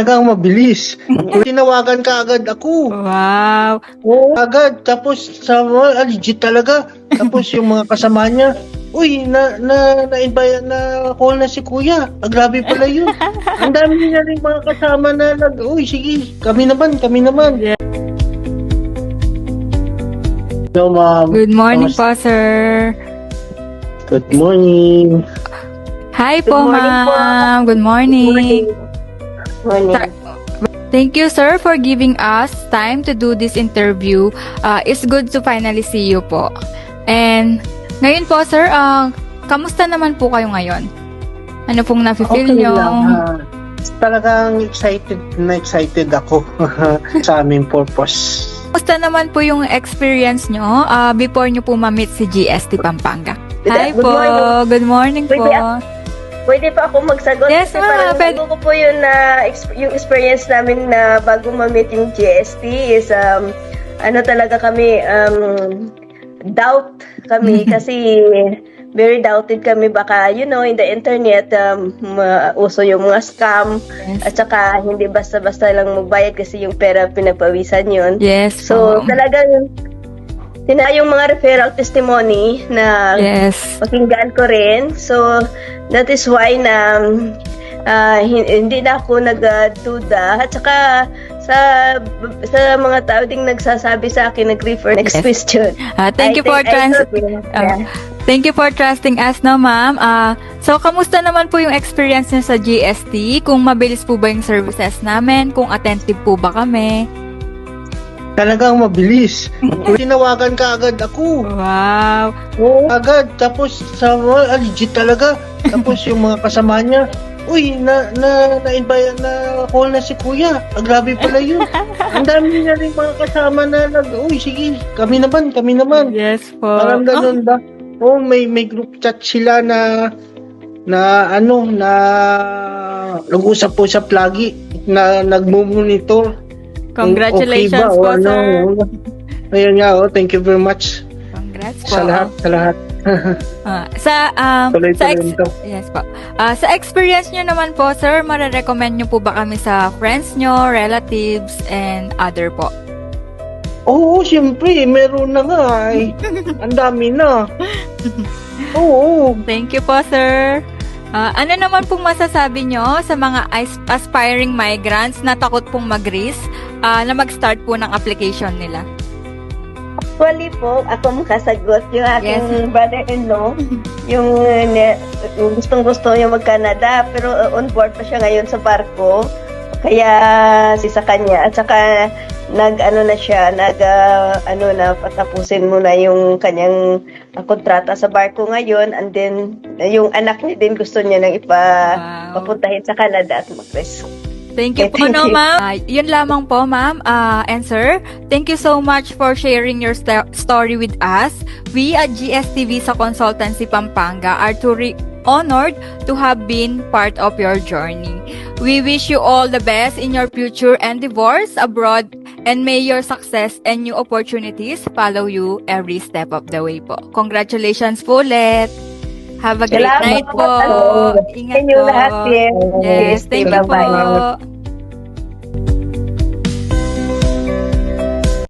Talagang mabilis. Tinawagan ka agad ako. Wow. Oo, agad. Tapos sa legit talaga. Tapos yung mga kasama niya, uy, na-invite na call na si Kuya. Grabe pala yun. Ang dami niya rin mga kasama na uy, sige, kami naman. Yeah. Hello, ma'am. Good morning po, sir. Good morning. Hi po, morning po. ma'am. Good morning. Morning. Sir, thank you, sir, for giving us time to do this interview. It's good to finally see you po. And ngayon po, sir, kamusta naman po kayo ngayon? Ano pong nafe-feel nyo? Talagang excited ako sa aming purpose. Kamusta naman po yung experience nyo before nyo po ma-meet si GST Pampanga? Hi Good po. morning. Good morning po. Pwede pa ako magsagot? Yes, kasi ma'am. parang bago ko po yun na yung experience namin na bago ma-meet yung GST is ano talaga kami doubt kami kasi very doubted kami baka in the internet uso yung mga scam at saka hindi basta-basta lang magbayad kasi yung pera pinagpawisan yun. Yes So po. talagang yung mga referral testimony na Yes. pakinggan ko rin. So, that is why na hindi na ako nagduda. At saka sa mga tao ding nagsasabi sa akin, nag-refer next Yes. question. Thank you for Thank you for trusting us, no, ma'am. So, kamusta naman po yung experience niyo sa GST? Kung mabilis po ba yung services namin? Kung attentive po ba kami? Talagang mabilis. Tinawagan ka agad ako. Wow. Oo, agad. Tapos sa legit talaga. Tapos yung mga kasama niya, uy, na-invite na call na si Kuya. Grabe pala yun. Ang dami niya rin mga kasama na uy, sige, kami naman. Yes po. Parang ganun ba? Oh, may group chat sila na nag-usap-usap lagi na nagmo-monitor. Congratulations Okay ba? po, sir. Ayun nga, thank you very much Congrats po. sa lahat. Tuloy-tuloy nito. Yes po. Sa experience nyo naman po, sir, mare-recommend nyo po ba kami sa friends nyo, relatives, and other po? Oo, siyempre, meron na nga eh. Ang dami na. Oo. Thank you po, sir. Ano naman pong masasabi nyo sa mga aspiring migrants na takot pong mag-risk na mag-start po ng application nila? Actually po, ako makasagot. Yung aking brother-in-law, yung gustong-gusto niya mag-Canada, pero on board pa siya ngayon sa barko. Kaya sa kanya. At saka patapusin muna yung kanyang kontrata sa barko ngayon, and then yung anak niya din gusto niya nang papuntahin sa Canada at mag-risk. Thank you po, no, ma'am. Yun lamang po, ma'am and sir. Thank you so much for sharing your story with us. We at GST Visa Consultancy Pampanga are truly honored to have been part of your journey. We wish you all the best in your future endeavors abroad, and may your success and new opportunities follow you every step of the way po. Congratulations po ulit. Have a great night po. Ingat Inyo po. lahat, Yes, thank you Bye-bye. po.